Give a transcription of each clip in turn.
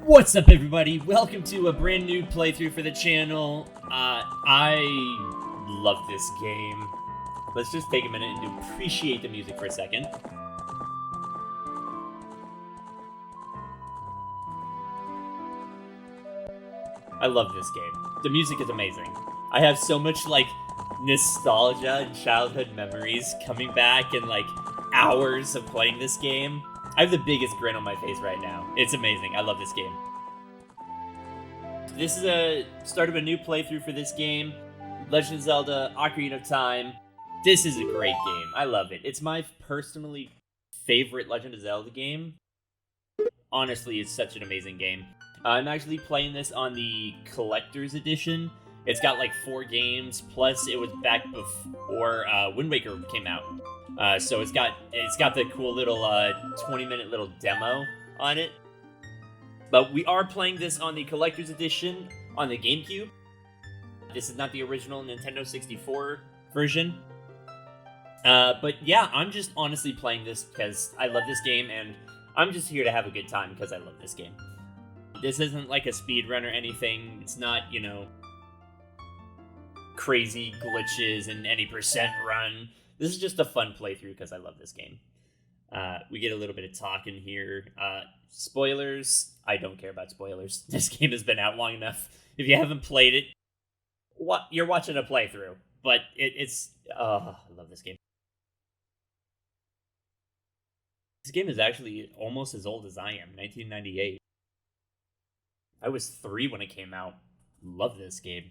What's up, everybody? Welcome to a brand new playthrough for the channel. I love this game. Let's just take a minute and appreciate the music for a second. I love this game. The music is amazing. I have so much, nostalgia and childhood memories coming back and, hours of playing this game. I have the biggest grin on my face right now. It's amazing. I love this game. This is a start of a new playthrough for this game. Legend of Zelda, Ocarina of Time. This is a great game. I love it. It's my personally favorite Legend of Zelda game. Honestly, it's such an amazing game. I'm actually playing this on the Collector's Edition. It's got 4 games, plus it was back before Wind Waker came out. So it's got the cool little 20-minute little demo on it. But we are playing this on the Collector's Edition on the GameCube. This is not the original Nintendo 64 version. But yeah, I'm just honestly playing this because I love this game, and I'm just here to have a good time because I love this game. This isn't like a speed run or anything. It's not, crazy glitches and any percent run. This is just a fun playthrough because I love this game. We get a little bit of talking here. Spoilers. I don't care about spoilers. This game has been out long enough. If you haven't played it, you're watching a playthrough. But I love this game. This game is actually almost as old as I am, 1998. I was 3 when it came out. Love this game.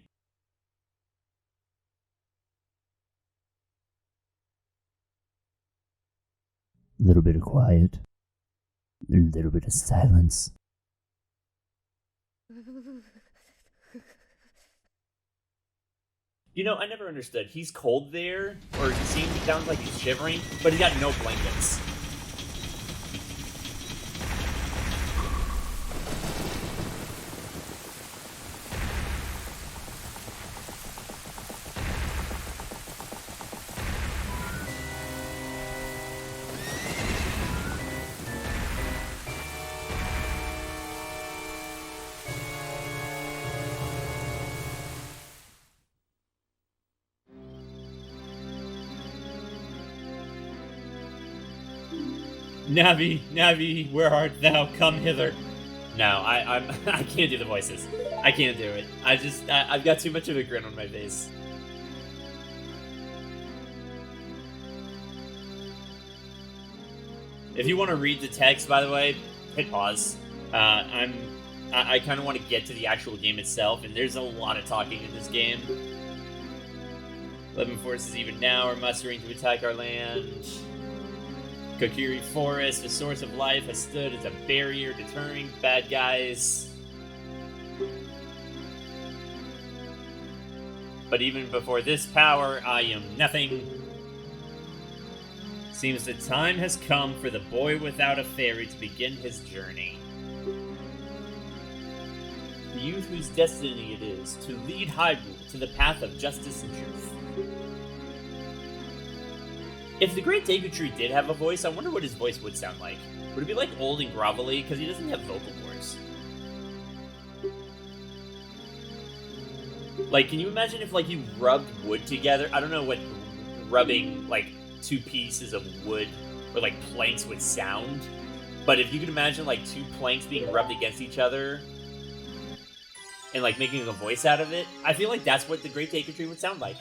A little bit of quiet. A little bit of silence. I never understood. He's cold there, or he sounds like he's shivering, but he got no blankets. Navi, where art thou? Come hither. No, I can't do the voices. I can't do it. I've got too much of a grin on my face. If you want to read the text, by the way, hit pause. I kind of want to get to the actual game itself, and there's a lot of talking in this game. 11 forces even now are mustering to attack our land. Kokiri Forest, a source of life, has stood as a barrier deterring bad guys. But even before this power, I am nothing. Seems the time has come for the boy without a fairy to begin his journey. The youth whose destiny it is to lead Hyrule to the path of justice and truth. If the Great Deku Tree did have a voice, I wonder what his voice would sound like. Would it be old and grovelly? Because he doesn't have vocal cords. Can you imagine if you rubbed wood together? I don't know what rubbing 2 pieces of wood or planks would sound, but if you could imagine 2 planks being rubbed against each other and making a voice out of it, I feel like that's what the Great Deku Tree would sound like.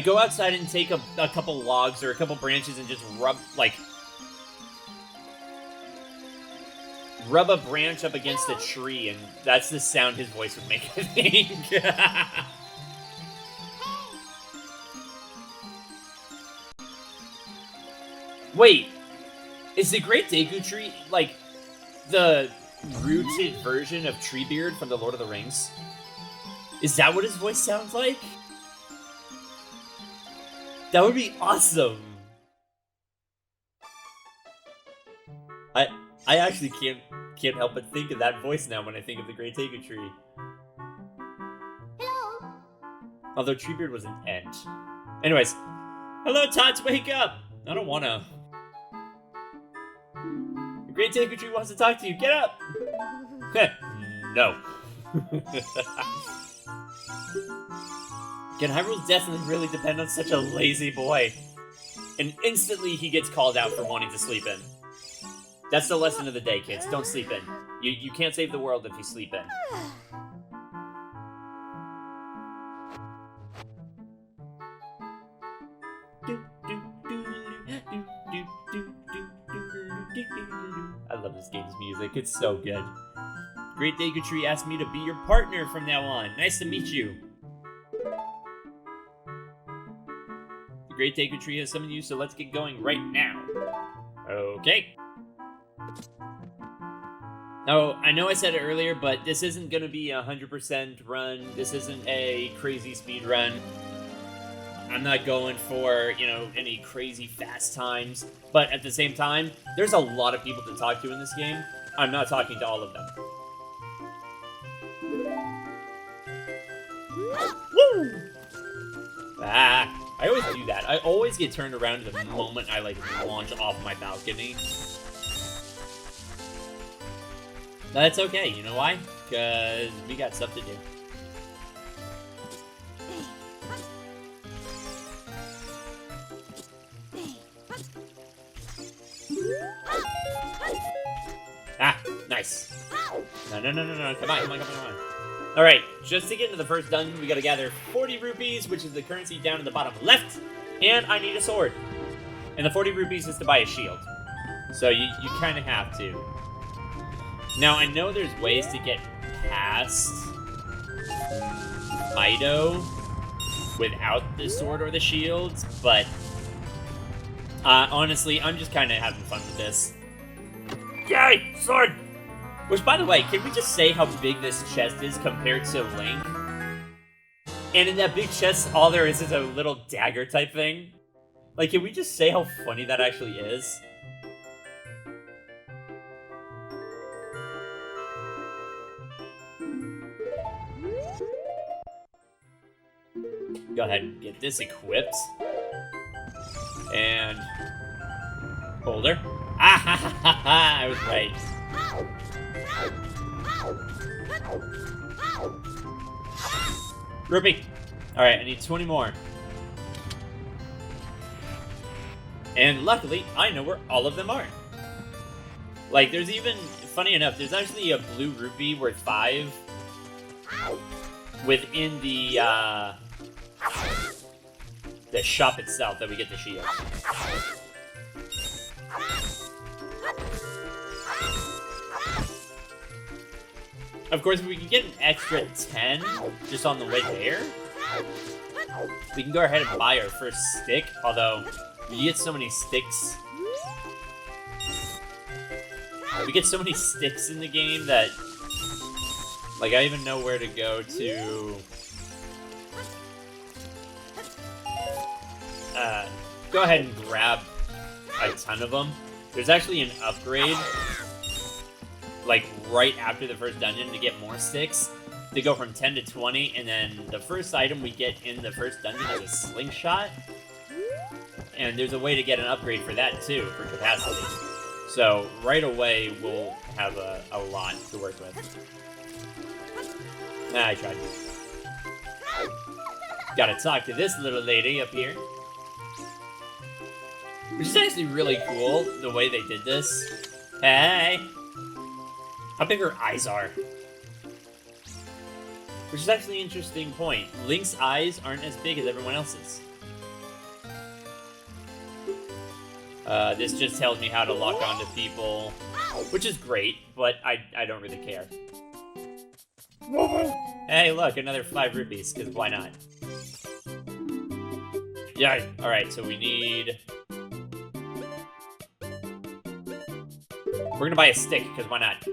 Go outside and take a couple logs or a couple branches and just rub a branch up against a tree, and that's the sound his voice would make, I think. Wait, is the Great Deku Tree, the rooted version of Treebeard from the Lord of the Rings? Is that what his voice sounds like? That would be awesome. I actually can't help but think of that voice now when I think of the Great Deku Tree. Hello. Although Treebeard was an ent. Anyways, hello Tots, wake up! I don't wanna. The Great Deku Tree wants to talk to you. Get up! No. Can Hyrule's destiny really depend on such a lazy boy? And instantly he gets called out for wanting to sleep in. That's the lesson of the day, kids. Don't sleep in. You can't save the world if you sleep in. I love this game's music. It's so good. Great Deku Tree asked me to be your partner from now on. Nice to meet you. The Great Deku Tree has summoned you, so let's get going right now. Okay. Oh, I know I said it earlier, but this isn't going to be a 100% run. This isn't a crazy speed run. I'm not going for, any crazy fast times. But at the same time, there's a lot of people to talk to in this game. I'm not talking to all of them. Woo! I always do that. I always get turned around the moment I, launch off my balcony. That's okay. You know why? Because we got stuff to do. Ah, nice. No. Come on. Alright, just to get into the first dungeon, we gotta gather 40 rupees, which is the currency down in the bottom left, and I need a sword. And the 40 rupees is to buy a shield. So you kind of have to. Now, I know there's ways to get past Mido without the sword or the shields, but honestly, I'm just kind of having fun with this. Yay! Sword! Which, by the way, can we just say how big this chest is compared to Link? And in that big chest, all there is a little dagger type thing. Can we just say how funny that actually is? Go ahead and get this equipped. And... Boulder. Ah ha ha ha ha! I was right. Rupee! Alright, I need 20 more. And luckily, I know where all of them are. There's even... Funny enough, there's actually a blue rupee worth 5 within the shop itself that we get the shield. Of course, if we can get an extra 10 just on the way there, we can go ahead and buy our first stick, although you get so many sticks. We get so many sticks in the game that, I even know where to go to... go ahead and grab a ton of them. There's actually an upgrade, right after the first dungeon to get more sticks, to go from 10 to 20, and then the first item we get in the first dungeon is a slingshot. And there's a way to get an upgrade for that, too, for capacity. So, right away, we'll have a lot to work with. I tried. Gotta talk to this little lady up here. Which is actually really cool, the way they did this. Hey! How big her eyes are. Which is actually an interesting point. Link's eyes aren't as big as everyone else's. This just tells me how to lock onto people, which is great, but I don't really care. Hey, look, another 5 rupees, because why not? Yeah, alright, so we need... We're gonna buy a stick, because why not?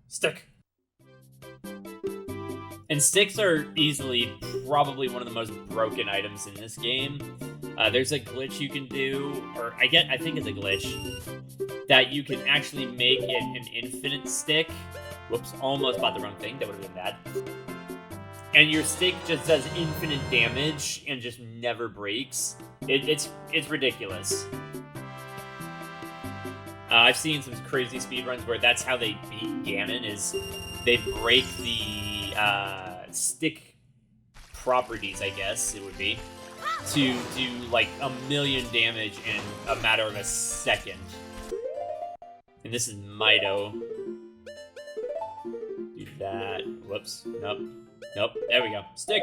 Stick. And sticks are easily probably one of the most broken items in this game. There's a glitch you can do, or I think it's a glitch, that you can actually make it an infinite stick. Whoops, almost bought the wrong thing. That would have been bad. And your stick just does infinite damage and just never breaks. It's ridiculous. I've seen some crazy speedruns where that's how they beat Ganon, is they break the stick properties, I guess it would be, to do like 1,000,000 damage in a matter of a second. And this is Mido. Do that. Whoops. Nope. Nope. There we go. Stick!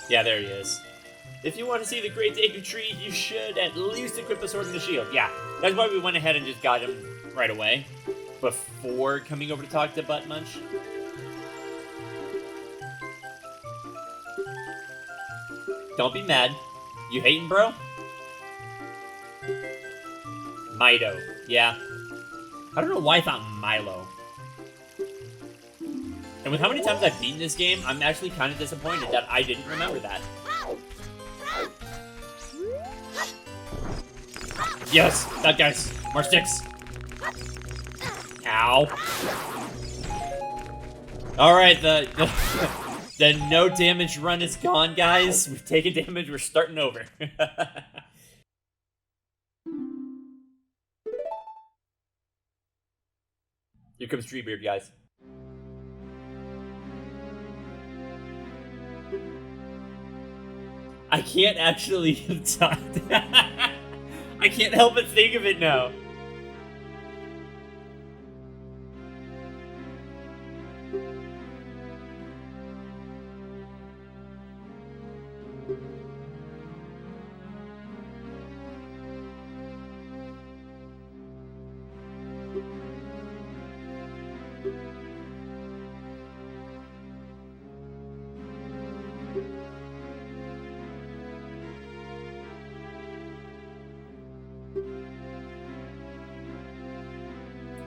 Yeah, there he is. If you want to see the great Deku Tree, you should at least equip a sword and a shield. Yeah, that's why we went ahead and just got him right away, before coming over to talk to Butt Munch. Don't be mad. You hating, bro? Mido. Yeah. I don't know why I thought Milo. And with how many times I've beaten this game, I'm actually kind of disappointed that I didn't remember that. Yes, that guy's more sticks. Ow. Alright, the no damage run is gone, guys. We've taken damage, we're starting over. Here comes Treebeard, guys. I can't actually talk. I can't help but think of it now.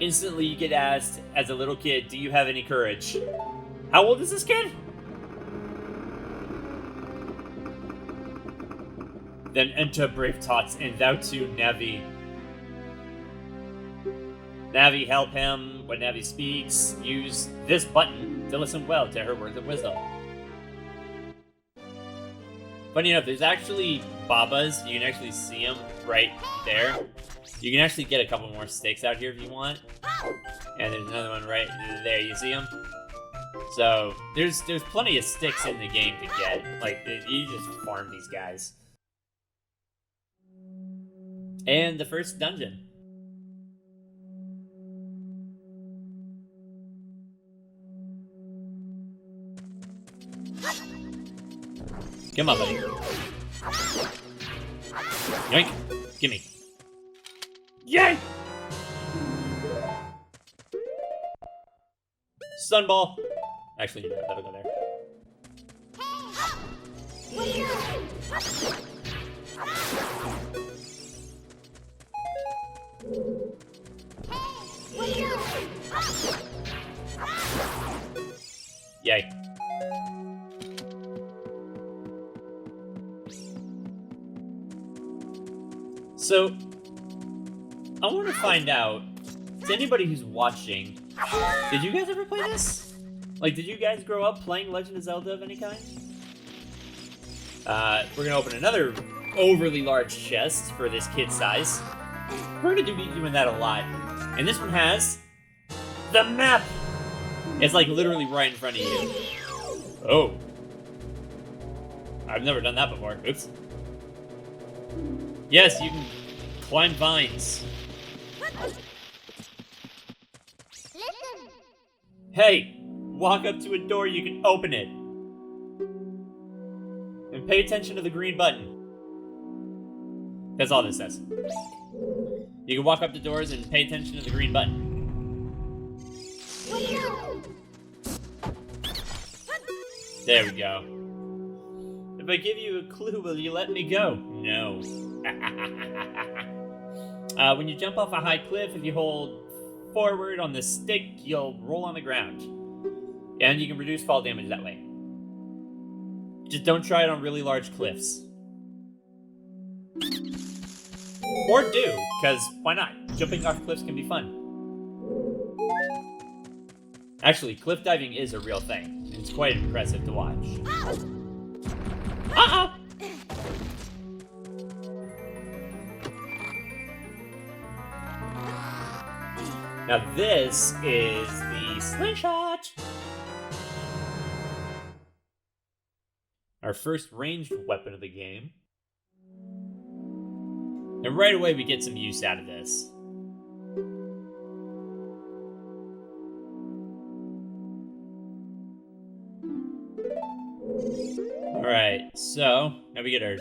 Instantly you get asked, as a little kid, do you have any courage? How old is this kid? Then enter brave Tots, and thou too, Navi. Navi, help him. When Navi speaks, use this button to listen well to her words of wisdom. Funny enough, there's actually Babas. You can actually see them right there. You can actually get a couple more sticks out here if you want. And there's another one right there. You see them? So there's plenty of sticks in the game to get. Like, you just farm these guys. And the first dungeon. Come on, buddy. Yoink. Gimme. Yay! Sunball. Actually, no, that'll go there. Yay. So, I want to find out, to anybody who's watching, did you guys ever play this? Like, did you guys grow up playing Legend of Zelda of any kind? We're gonna open another overly large chest for this kid size. We're gonna be doing that a lot. And this one has the map! It's like literally right in front of you. Oh. I've never done that before. Oops. Yes, you can climb vines. Hey, walk up to a door, you can open it. And pay attention to the green button. That's all this says. You can walk up to doors and pay attention to the green button. There we go. If I give you a clue, will you let me go? No. When you jump off a high cliff, if you hold forward on the stick, you'll roll on the ground. And you can reduce fall damage that way. Just don't try it on really large cliffs. Or do, because why not? Jumping off cliffs can be fun. Actually, cliff diving is a real thing. It's quite impressive to watch. Uh-oh! Now this is the slingshot. Our first ranged weapon of the game. And right away we get some use out of this. Alright, so now we get our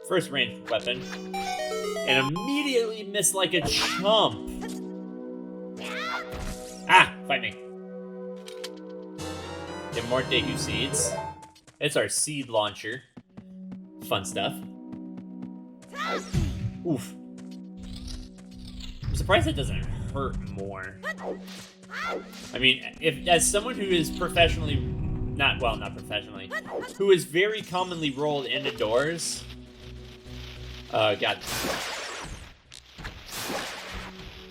first ranged weapon. And immediately miss like a chump. Ah, fight me. Get more Deku seeds. It's our seed launcher. Fun stuff. Oof. I'm surprised it doesn't hurt more. I mean, if as someone who is professionally, not professionally, who is very commonly rolled into doors. God.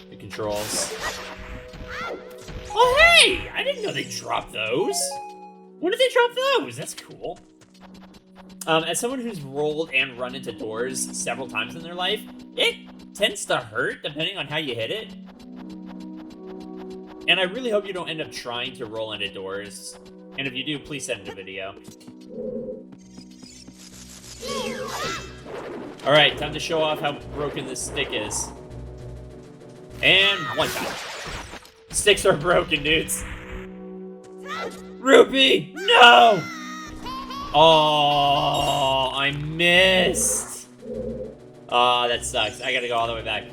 The controls. Oh, hey! I didn't know they dropped those. When did they drop those? That's cool. As someone who's rolled and run into doors several times in their life, it tends to hurt depending on how you hit it. And I really hope you don't end up trying to roll into doors. And if you do, please send a video. Alright, time to show off how broken this stick is. And one time. Sticks are broken, dudes. Rupee! No! Oh, I missed. Oh, that sucks. I gotta go all the way back.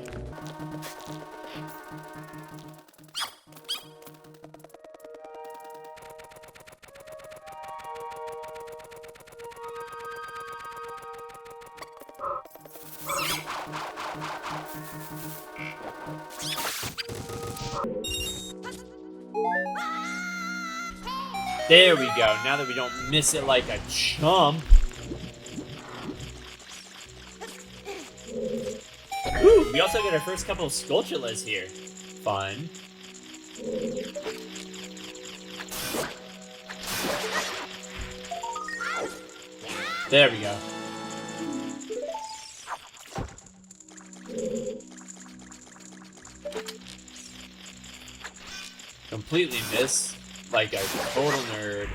There we go. Now that we don't miss it like a chump. Ooh, we also get our first couple of Skulltulas here. Fun. There we go. Completely miss. Like a total nerd.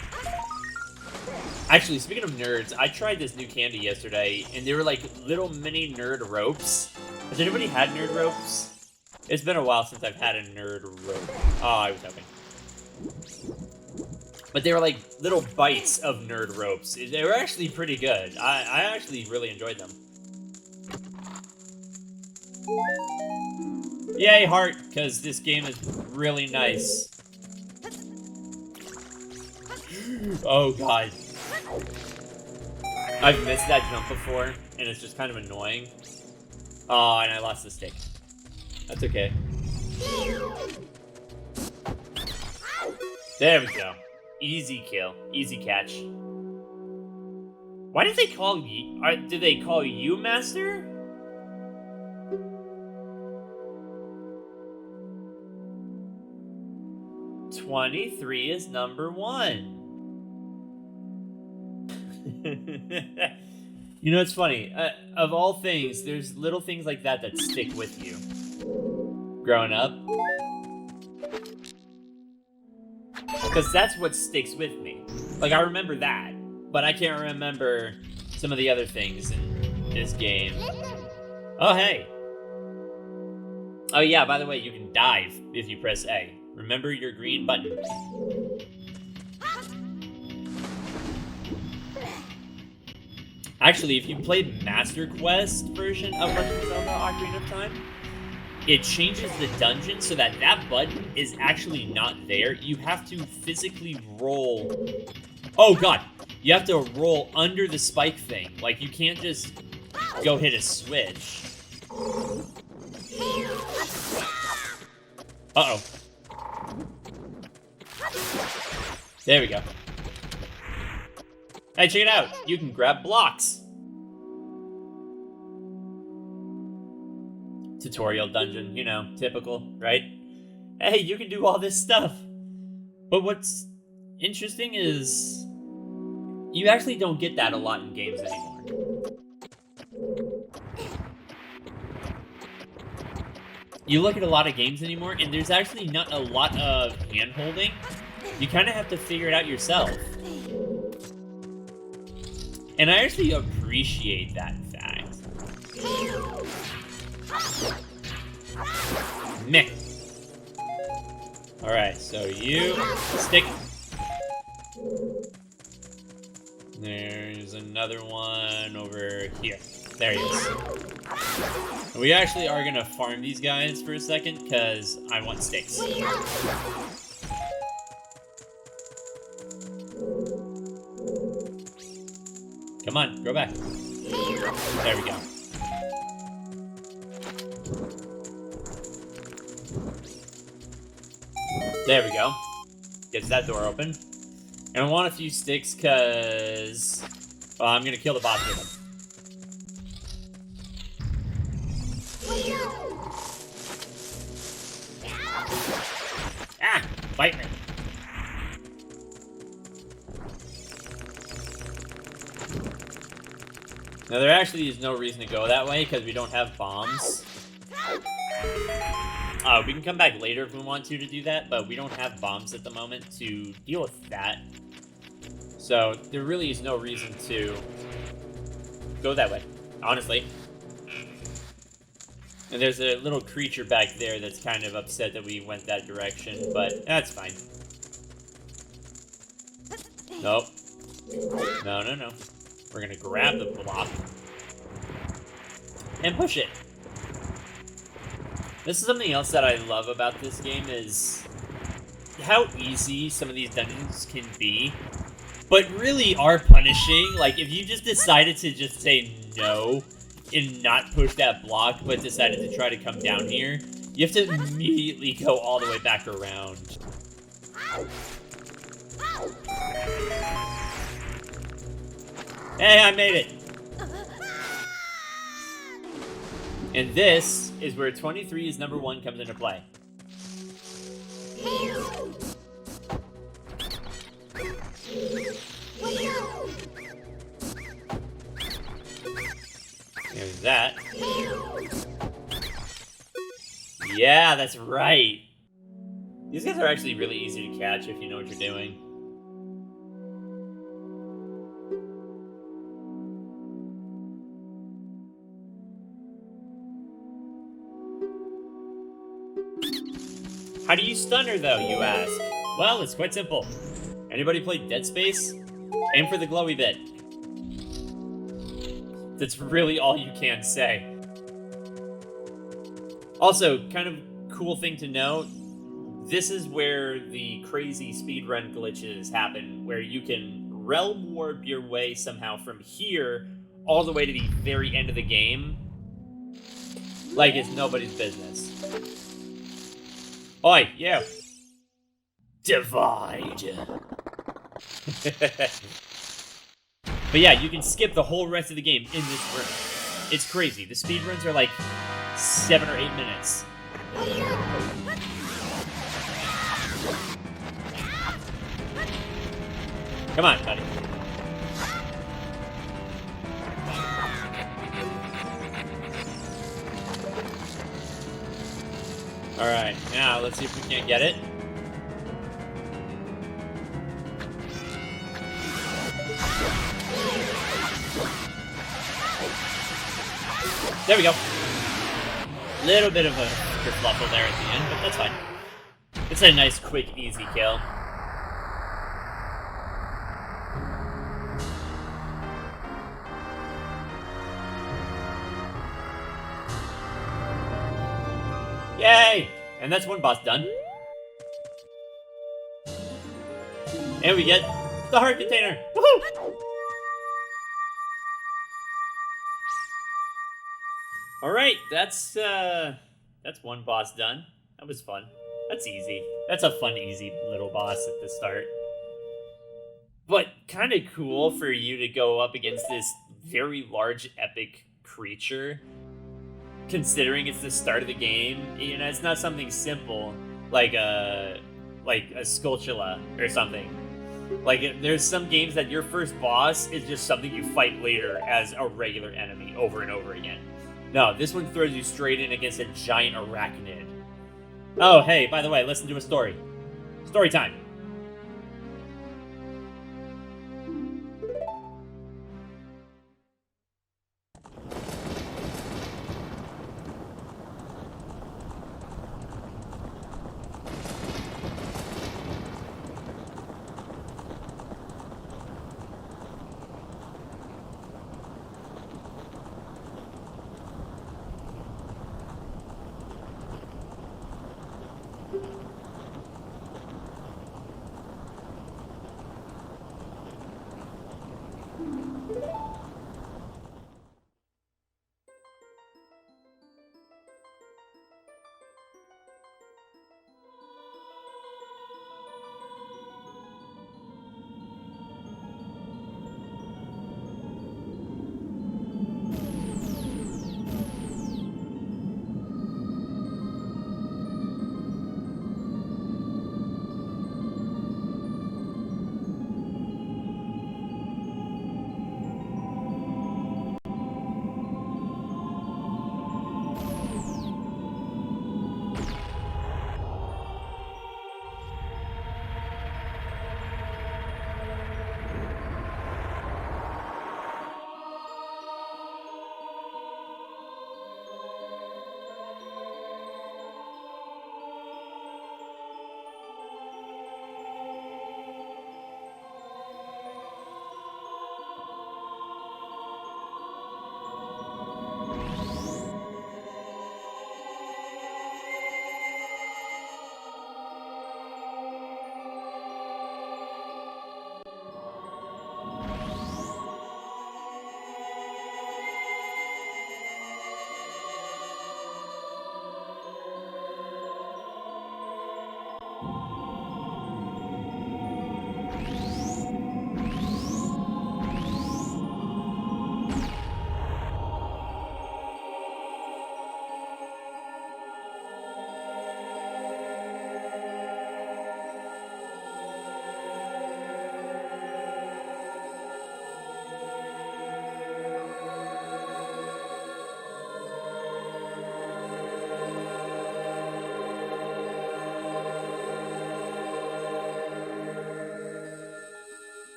Actually, speaking of nerds, I tried this new candy yesterday, and they were like little mini nerd ropes. Has anybody had nerd ropes? It's been a while since I've had a nerd rope. Oh, I was hoping. But they were like little bites of nerd ropes. They were actually pretty good. I actually really enjoyed them. Yay, heart, because this game is really nice. Oh, God. I've missed that jump before, and it's just kind of annoying. Oh, and I lost the stick. That's okay. There we go. Easy kill. Easy catch. Why did they call you... did they call you Master? "23 is number 1. You know, it's funny. Of all things, there's little things like that that stick with you. Growing up. Because that's what sticks with me. Like, I remember that. But I can't remember some of the other things in this game. Oh, hey. Oh, yeah, by the way, you can dive if you press A. Remember your green button. Actually, if you played Master Quest version of Legend of Zelda Ocarina of Time, it changes the dungeon so that that button is actually not there. You have to physically roll. Oh, God. You have to roll under the spike thing. Like, you can't just go hit a switch. Uh-oh. There we go. Hey, check it out. You can grab blocks. Tutorial dungeon, you know, typical, right? Hey, you can do all this stuff. But what's interesting is you actually don't get that a lot in games anymore. you look at a lot of games anymore, and there's actually not a lot of hand-holding. You kind of have to figure it out yourself. And I actually appreciate that fact. Meh. Alright, so you stick. There's another one over here. There he is. We actually are gonna farm these guys for a second, because I want sticks. Come on, go back. There we go. There we go. Gets that door open. And I want a few sticks, because I'm gonna kill the boss with them. Ah! Bite me! Now, there actually is no reason to go that way, because we don't have bombs. We can come back later if we want to do that, but we don't have bombs at the moment to deal with that. So, there really is no reason to go that way, honestly. And there's a little creature back there that's kind of upset that we went that direction, but that's fine. Nope. No, no, no. We're gonna grab the block and push it. This is something else that I love about this game is how easy some of these dungeons can be, but really are punishing. Like, if you just decided to just say no and not push that block, but decided to try to come down here, you have to immediately go all the way back around. Hey, I made it! And this is where 23 is number 1 comes into play. There's that. Yeah, that's right. These guys are actually really easy to catch if you know what you're doing. How do you stun her, though, you ask? Well, it's quite simple. Anybody play Dead Space? Aim for the glowy bit. That's really all you can say. Also, kind of cool thing to note, this is where the crazy speedrun glitches happen, where you can realm warp your way somehow from here all the way to the very end of the game, like it's nobody's business. Oi, you! Divide! But yeah, you can skip the whole rest of the game in this room. It's crazy. The speedruns are like 7 or 8 minutes. Come on, buddy. Alright, now let's see if we can't get it. There we go. Little bit of a kerfluffle there at the end, but that's fine. It's a nice, quick, easy kill. Yay! And that's one boss done. And we get the heart container. Woohoo! Alright, that's one boss done. That was fun. That's easy. That's a fun, easy little boss at the start. But kind of cool for you to go up against this very large, epic creature, considering it's the start of the game. You know, it's not something simple like a Skulltula or something. Like, there's some games that your first boss is just something you fight later as a regular enemy over and over again. No, this one throws you straight in against a giant arachnid. Oh, hey, by the way, listen to a story. Story time.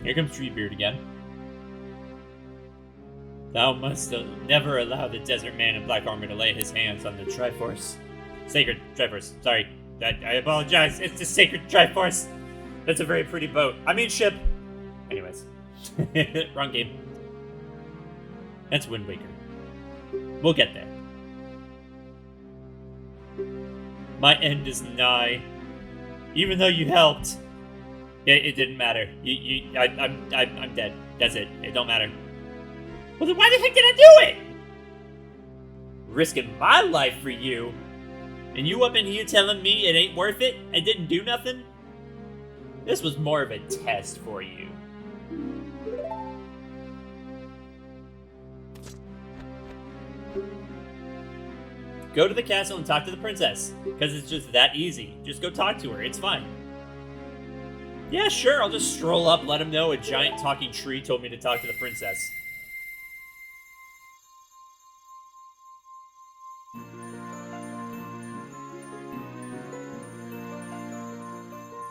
Here comes Treebeard again. Thou must never allow the desert man in black armor to lay his hands on the Triforce. Sacred Triforce. Sorry. I apologize. It's the Sacred Triforce. That's a very pretty boat. I mean ship. Anyways. Wrong game. That's Wind Waker. We'll get there. My end is nigh. Even though you helped. It didn't matter. I'm dead. That's it. It don't matter. Well, then why the heck did I do it? Risking my life for you, and you up in here telling me it ain't worth it and didn't do nothing? This was more of a test for you. Go to the castle and talk to the princess, because it's just that easy. Just go talk to her. It's fine. Yeah, sure, I'll just stroll up, let him know a giant talking tree told me to talk to the princess.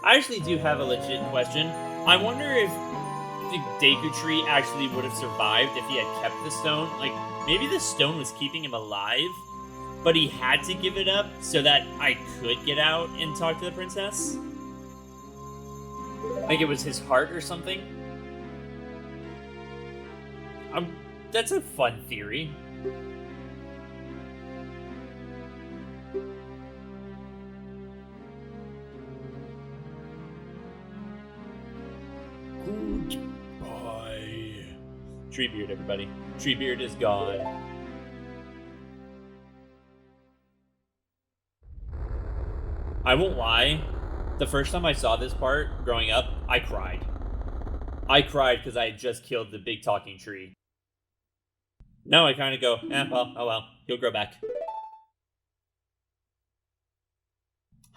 I actually do have a legit question. I wonder if the Deku Tree actually would have survived if he had kept the stone. Like, maybe the stone was keeping him alive, but he had to give it up so that I could get out and talk to the princess? Like it was his heart or something? That's a fun theory. Goodbye. Treebeard, everybody. Treebeard is gone. I won't lie. The first time I saw this part, growing up, I cried. I cried because I had just killed the big talking tree. Now I kind of go, well, oh well, he'll grow back.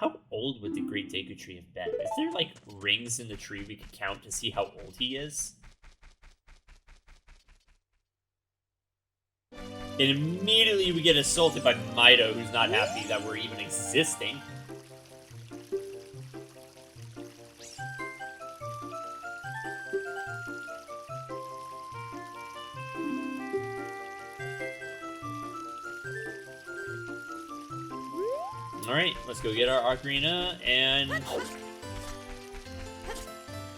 How old would the Great Deku Tree have been? Is there, like, rings in the tree we could count to see how old he is? And immediately we get assaulted by Mido, who's not happy that we're even existing. Alright, let's go get our Ocarina, and...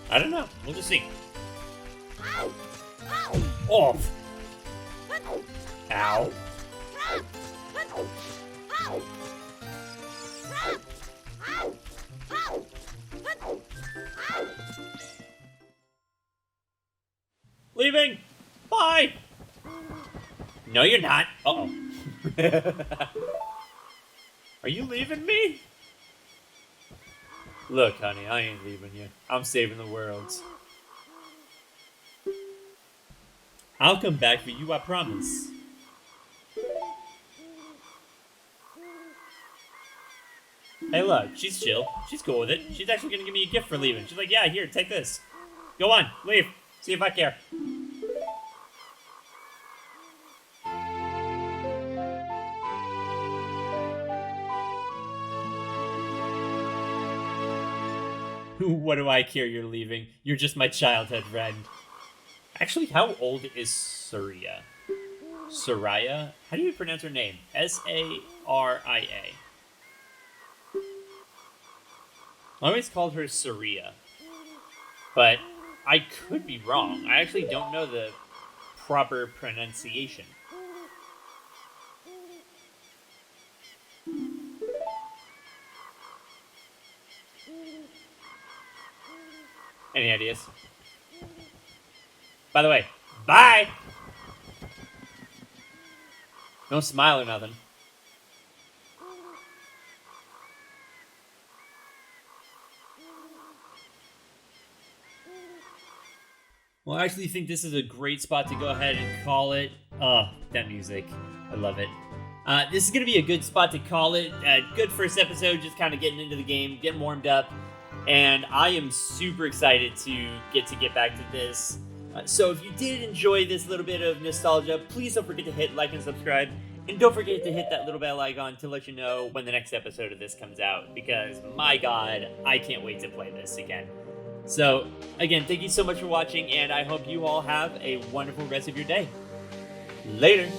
I don't know. We'll just see. Oh! Ow. Leaving! Bye! No, you're not. Uh-oh. Are you leaving me? Look, honey, I ain't leaving you. I'm saving the world. I'll come back for you, I promise. Hey, look, she's chill. She's cool with it. She's actually gonna give me a gift for leaving. She's like, yeah, here, take this. Go on, leave. See if I care. What do I care you're leaving? You're just my childhood friend. Actually, how old is Saria? Soraya? How do you pronounce her name? S-A-R-I-A. I always called her Saria. But I could be wrong. I actually don't know the proper pronunciation. Any ideas? By the way, bye! No smile or nothing. Well, I actually think this is a great spot to go ahead and call it. Oh, that music. I love it. This is going to be a good spot to call it. Good first episode, just kind of getting into the game, getting warmed up. And I am super excited to get back to this. So if you did enjoy this little bit of nostalgia, please don't forget to hit like and subscribe. And don't forget to hit that little bell icon to let you know when the next episode of this comes out. Because, my god, I can't wait to play this again. So, again, thank you so much for watching, and I hope you all have a wonderful rest of your day. Later!